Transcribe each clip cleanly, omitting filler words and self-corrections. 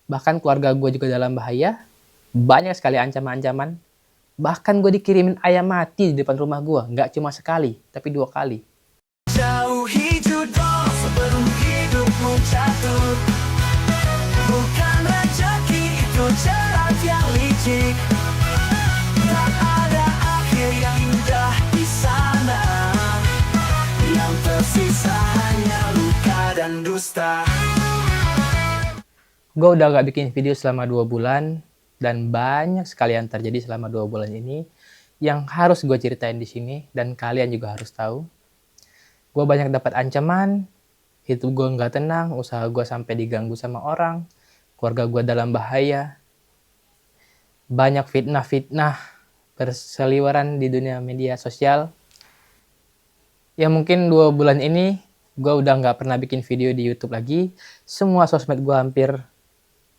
Bahkan keluarga gue juga dalam bahaya. Banyak sekali ancaman-ancaman. Bahkan gue dikirimin ayam mati di depan rumah gue. Nggak cuma sekali, tapi 2 kali. Jauhi judol sebelum hidupmu jatuh. Bukan rezeki, itu jalan yang licik. Tak ada akhir yang indah di sana. Yang tersisa hanya luka dan dusta. Gue udah gak bikin video selama 2 bulan. Dan banyak sekali yang terjadi selama 2 bulan ini. Yang harus gue ceritain di sini. Dan kalian juga harus tahu. Gue banyak dapat ancaman. Hidup gue gak tenang. Usaha gue sampai diganggu sama orang. Keluarga gue dalam bahaya. Banyak fitnah-fitnah berseliweran di dunia media sosial. Ya mungkin 2 bulan ini gue udah nggak pernah bikin video di YouTube lagi. Semua sosmed gue hampir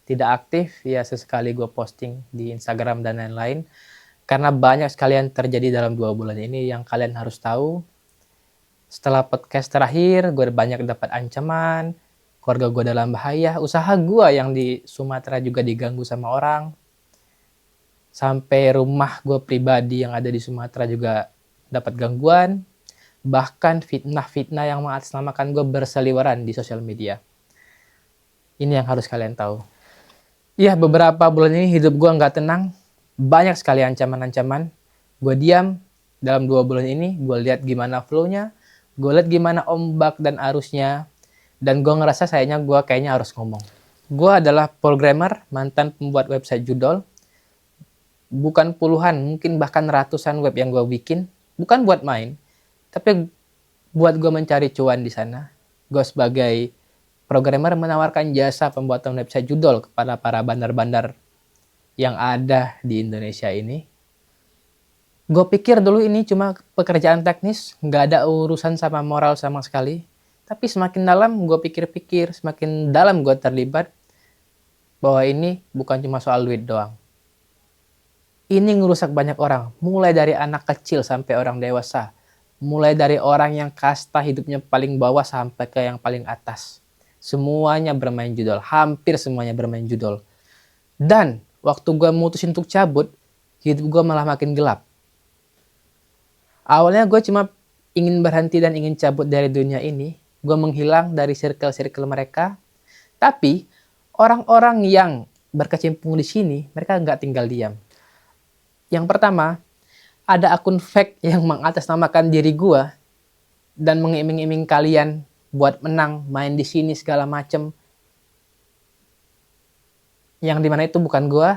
tidak aktif. Ya sesekali gue posting di Instagram dan lain-lain. Karena banyak sekali yang terjadi dalam 2 bulan ini yang kalian harus tahu. Setelah podcast terakhir, gue banyak dapat ancaman. Keluarga gue dalam bahaya. Usaha gue yang di Sumatera juga diganggu sama orang. Sampai rumah gue pribadi yang ada di Sumatera juga dapat gangguan. Bahkan fitnah-fitnah yang mengatasnamakan gue berseliweran di sosial media. Ini yang harus kalian tahu. Ya, beberapa bulan ini hidup gue nggak tenang. Banyak sekali ancaman-ancaman. Gue diam dalam 2 bulan ini. Gue lihat gimana flow-nya. Gue lihat gimana ombak dan arusnya. Dan gue ngerasa kayaknya harus ngomong. Gue adalah programmer, mantan pembuat website judol. Bukan puluhan, mungkin bahkan ratusan web yang gue bikin. Bukan buat main. Tapi buat gue mencari cuan di sana. Gue sebagai programmer menawarkan jasa pembuatan website judol kepada para bandar-bandar yang ada di Indonesia ini. Gue pikir dulu ini cuma pekerjaan teknis, nggak ada urusan sama moral sama sekali. Tapi semakin dalam gue pikir-pikir, semakin dalam gue terlibat bahwa ini bukan cuma soal duit doang. Ini ngerusak banyak orang, mulai dari anak kecil sampai orang dewasa. Mulai dari orang yang kasta hidupnya paling bawah sampai ke yang paling atas. Semuanya bermain judol. Hampir semuanya bermain judol. Dan waktu gue mutusin untuk cabut, hidup gue malah makin gelap. Awalnya gue cuma ingin berhenti dan ingin cabut dari dunia ini. Gue menghilang dari circle-circle mereka. Tapi orang-orang yang berkecimpung di sini, mereka nggak tinggal diam. Yang pertama, ada akun fake yang mengatasnamakan diri gue dan mengiming-iming kalian buat menang, main di sini segala macem. Yang dimana itu bukan gue,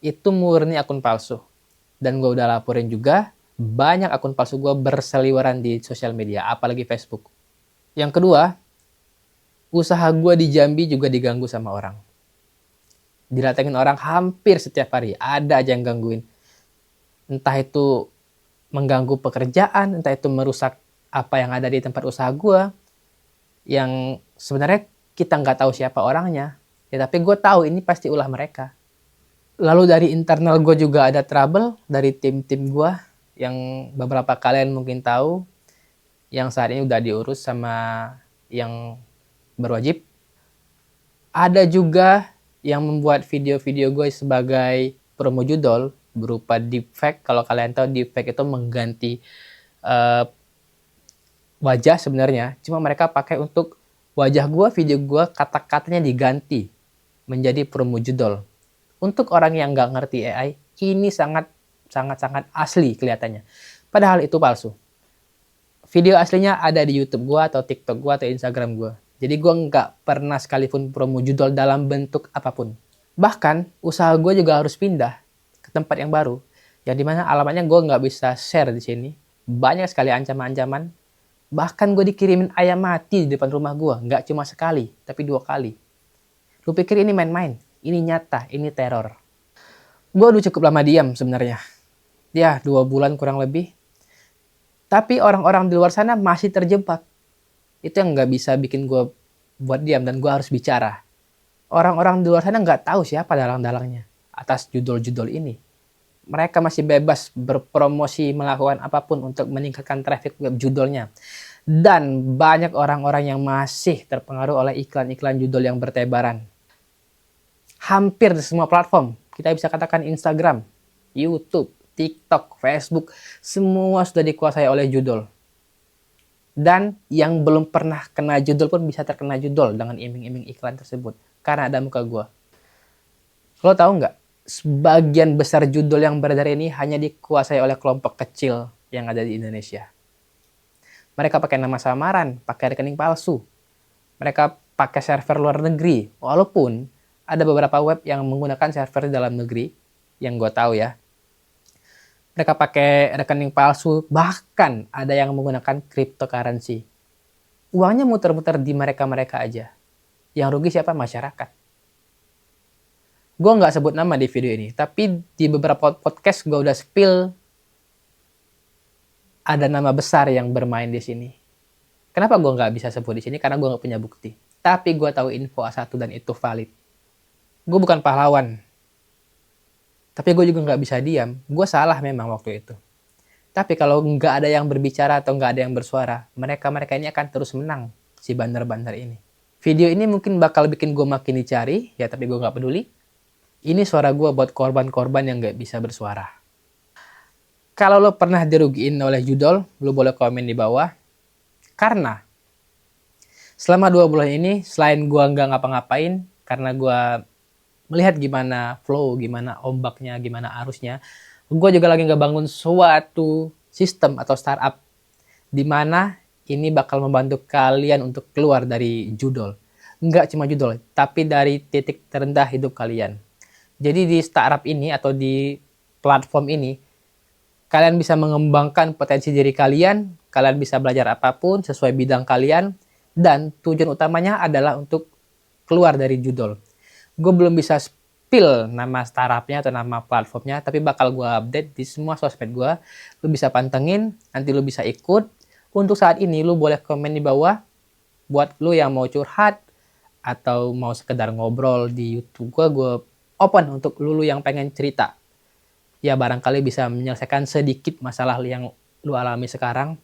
itu murni akun palsu. Dan gue udah laporin juga, banyak akun palsu gue berseliweran di sosial media, apalagi Facebook. Yang kedua, usaha gue di Jambi juga diganggu sama orang. Didatengin orang hampir setiap hari, ada aja yang gangguin. Entah itu mengganggu pekerjaan, entah itu merusak apa yang ada di tempat usaha gue, yang sebenarnya kita nggak tahu siapa orangnya, ya tapi gue tahu ini pasti ulah mereka. Lalu dari internal gue juga ada trouble dari tim-tim gue, yang beberapa kalian mungkin tahu, yang saat ini udah diurus sama yang berwajib. Ada juga yang membuat video-video gue sebagai promo judol, berupa deepfake. Kalau kalian tahu deepfake itu mengganti wajah sebenarnya, cuma mereka pakai untuk wajah gue, video gue, kata-katanya diganti menjadi promo judol. Untuk orang yang nggak ngerti AI, ini sangat asli kelihatannya. Padahal itu palsu. Video aslinya ada di YouTube gue atau TikTok gue atau Instagram gue. Jadi gue nggak pernah sekalipun promo judol dalam bentuk apapun. Bahkan usaha gue juga harus pindah ke tempat yang baru, yang dimana alamatnya gue nggak bisa share di sini. Banyak sekali ancaman-ancaman. Bahkan gue dikirimin ayam mati di depan rumah gue, nggak cuma sekali, tapi 2 kali. Lu pikir ini main-main? Ini nyata, ini teror. Gue udah cukup lama diam sebenarnya. Ya, 2 bulan kurang lebih. Tapi orang-orang di luar sana masih terjebak. Itu yang nggak bisa bikin gue buat diam dan gue harus bicara. Orang-orang di luar sana nggak tahu siapa dalang-dalangnya atas judol-judol ini. Mereka masih bebas berpromosi, melakukan apapun untuk meningkatkan traffic web judolnya. Dan banyak orang-orang yang masih terpengaruh oleh iklan-iklan judol yang bertebaran. hampir di semua platform. Kita bisa katakan Instagram, YouTube, TikTok, Facebook, semua sudah dikuasai oleh judul. Dan yang belum pernah kena judul pun bisa terkena judul dengan iming-iming iklan tersebut. Karena ada muka gue. Lo tahu nggak? Sebagian besar judul yang beredar ini hanya dikuasai oleh kelompok kecil yang ada di Indonesia. Mereka pakai nama samaran, pakai rekening palsu. Mereka pakai server luar negeri. Walaupun ada beberapa web yang menggunakan server di dalam negeri, yang gue tahu ya. Mereka pakai rekening palsu, bahkan ada yang menggunakan cryptocurrency. Uangnya muter-muter di mereka-mereka aja. Yang rugi siapa? Masyarakat. Gue nggak sebut nama di video ini, tapi di beberapa podcast gue udah spill ada nama besar yang bermain di sini. Kenapa gue nggak bisa sebut di sini? Karena gue nggak punya bukti. Tapi gue tahu info A1 dan itu valid. Gue bukan pahlawan. Tapi gue juga nggak bisa diam. Gue salah memang waktu itu. Tapi kalau nggak ada yang berbicara atau nggak ada yang bersuara, mereka-mereka ini akan terus menang, si bandar-bandar ini. Video ini mungkin bakal bikin gue makin dicari, ya tapi gue nggak peduli. Ini suara gue buat korban-korban yang nggak bisa bersuara. Kalau lo pernah dirugiin oleh judul, lo boleh komen di bawah. Karena selama 2 bulan ini, selain gue nggak ngapa-ngapain, karena gue melihat gimana flow, gimana ombaknya, gimana arusnya, gue juga lagi ngebangun suatu sistem atau startup di mana ini bakal membantu kalian untuk keluar dari judul. Nggak cuma judul, tapi dari titik terendah hidup kalian. Jadi di startup ini atau di platform ini, kalian bisa mengembangkan potensi diri kalian, kalian bisa belajar apapun sesuai bidang kalian, dan tujuan utamanya adalah untuk keluar dari judul. Gue belum bisa spill nama startupnya atau nama platformnya, tapi bakal gue update di semua sosmed gue. Lu bisa pantengin, nanti lu bisa ikut. Untuk saat ini, lu boleh komen di bawah. Buat lu yang mau curhat, atau mau sekedar ngobrol di YouTube gue open untuk lu yang pengen cerita. Ya barangkali bisa menyelesaikan sedikit masalah yang lu alami sekarang.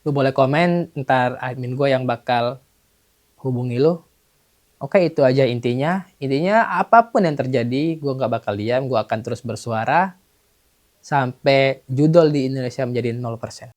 Lu boleh komen, ntar admin gue yang bakal hubungi lu. Oke, itu aja intinya. Intinya apapun yang terjadi, gue nggak bakal diam. Gue akan terus bersuara sampai judul di Indonesia menjadi 0%.